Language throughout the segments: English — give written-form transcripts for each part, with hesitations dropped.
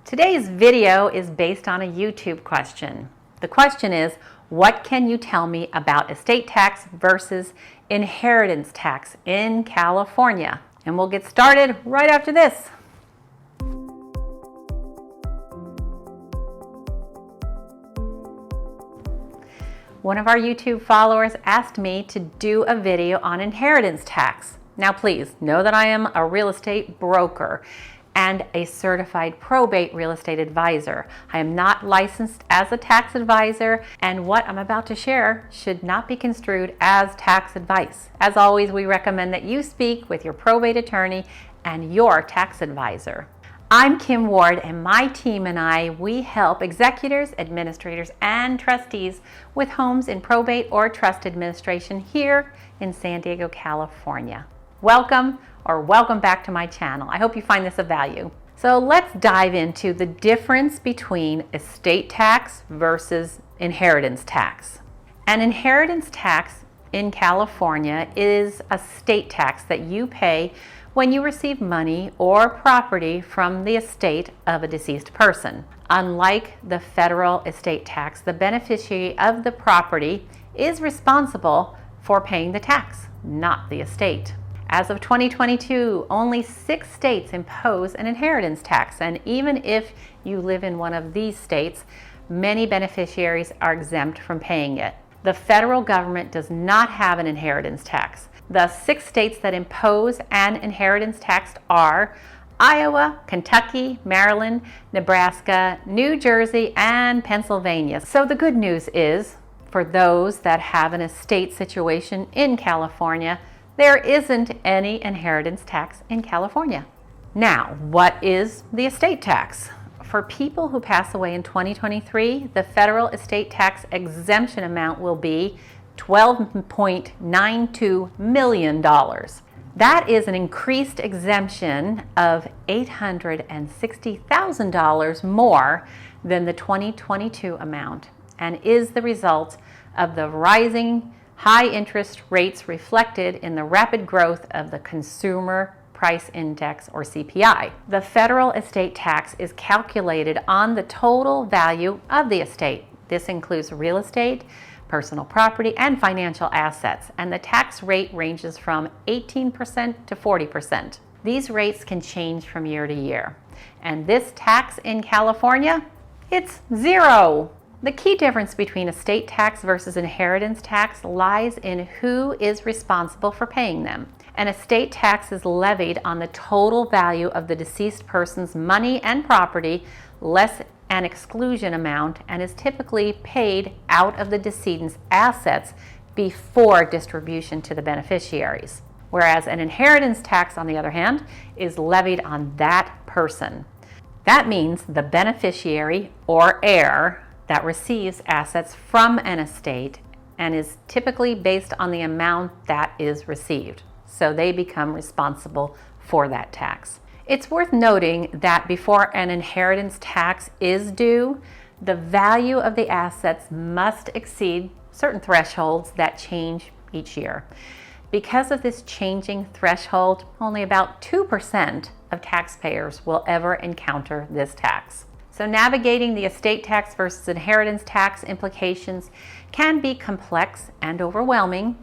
Today's video is based on a YouTube question. The question is, what can you tell me about estate tax versus inheritance tax in California? And we'll get started right after this. One of our YouTube followers asked me to do a video on inheritance tax. Now please know that I am a real estate broker and a certified probate real estate advisor. I am not licensed as a tax advisor, and what I'm about to share should not be construed as tax advice. As always, we recommend that you speak with your probate attorney and your tax advisor. I'm Kim Ward, and my team and I, we help executors, administrators, and trustees with homes in probate or trust administration here in San Diego, California. Welcome back to my channel. I hope you find this of value. So let's dive into the difference between estate tax versus inheritance tax. An inheritance tax in California is a state tax that you pay when you receive money or property from the estate of a deceased person. Unlike the federal estate tax, the beneficiary of the property is responsible for paying the tax, not the estate. As of 2022, only 6 states impose an inheritance tax, and even if you live in one of these states, many beneficiaries are exempt from paying it. The federal government does not have an inheritance tax. The 6 states that impose an inheritance tax are Iowa, Kentucky, Maryland, Nebraska, New Jersey, and Pennsylvania. So the good news is, for those that have an estate situation in California, there isn't any inheritance tax in California. Now, what is the estate tax? For people who pass away in 2023, the federal estate tax exemption amount will be $12.92 million. That is an increased exemption of $860,000 more than the 2022 amount, and is the result of the rising high interest rates reflected in the rapid growth of the Consumer Price Index, or CPI. The federal estate tax is calculated on the total value of the estate. This includes real estate, personal property, and financial assets, and the tax rate ranges from 18% to 40%. These rates can change from year to year. And this tax in California, it's zero. The key difference between estate tax versus inheritance tax lies in who is responsible for paying them. An estate tax is levied on the total value of the deceased person's money and property, less an exclusion amount, and is typically paid out of the decedent's assets before distribution to the beneficiaries. Whereas an inheritance tax, on the other hand, is levied on that person. That means the beneficiary or heir that receives assets from an estate, and is typically based on the amount that is received. So they become responsible for that tax. It's worth noting that before an inheritance tax is due, the value of the assets must exceed certain thresholds that change each year. Because of this changing threshold, only about 2% of taxpayers will ever encounter this tax. So navigating the estate tax versus inheritance tax implications can be complex and overwhelming.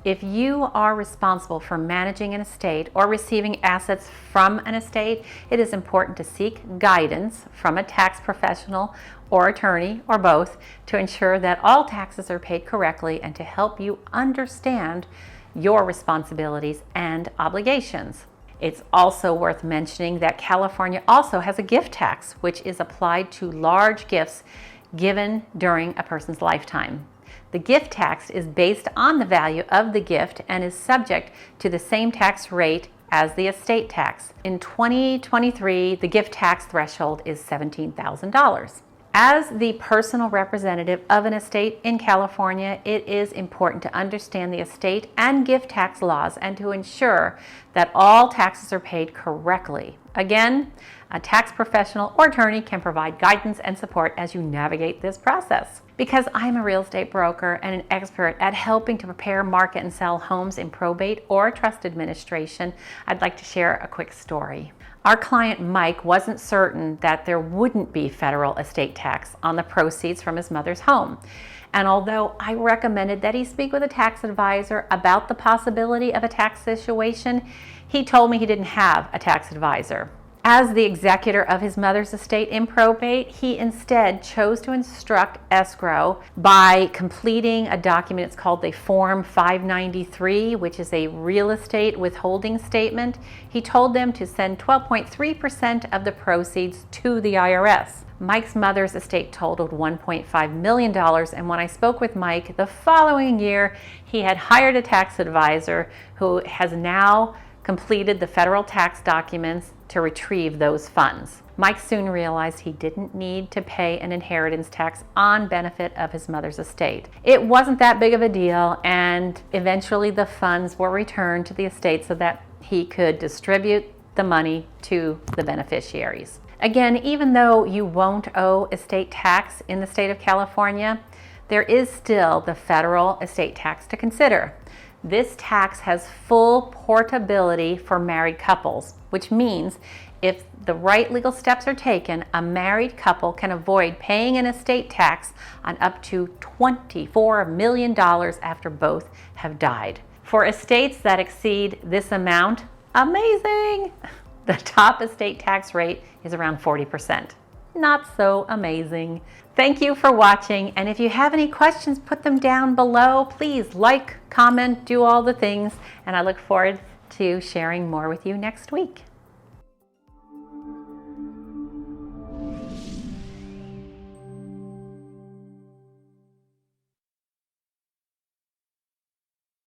If you are responsible for managing an estate or receiving assets from an estate, it is important to seek guidance from a tax professional or attorney, or both, to ensure that all taxes are paid correctly and to help you understand your responsibilities and obligations. It's also worth mentioning that California also has a gift tax, which is applied to large gifts given during a person's lifetime. The gift tax is based on the value of the gift and is subject to the same tax rate as the estate tax. In 2023, the gift tax threshold is $17,000. As the personal representative of an estate in California, it is important to understand the estate and gift tax laws and to ensure that all taxes are paid correctly. Again, a tax professional or attorney can provide guidance and support as you navigate this process. Because I'm a real estate broker and an expert at helping to prepare, market, and sell homes in probate or trust administration, I'd like to share a quick story. Our client Mike wasn't certain that there wouldn't be federal estate tax on the proceeds from his mother's home. And although I recommended that he speak with a tax advisor about the possibility of a tax situation, he told me he didn't have a tax advisor. As the executor of his mother's estate in probate, he instead chose to instruct escrow by completing a document. It's called the Form 593, which is a real estate withholding statement. He told them to send 12.3% of the proceeds to the IRS. Mike's mother's estate totaled $1.5 million, and when I spoke with Mike the following year, he had hired a tax advisor who has now completed the federal tax documents to retrieve those funds. Mike soon realized he didn't need to pay an inheritance tax on benefit of his mother's estate. It wasn't that big of a deal, and eventually the funds were returned to the estate so that he could distribute the money to the beneficiaries. Again, even though you won't owe estate tax in the state of California, there is still the federal estate tax to consider. This tax has full portability for married couples, which means if the right legal steps are taken, a married couple can avoid paying an estate tax on up to $24 million after both have died. For estates that exceed this amount, amazing! The top estate tax rate is around 40%. Not so amazing. Thank you for watching, and if you have any questions, put them down below. Please like, comment, do all the things, and I look forward to sharing more with you next week.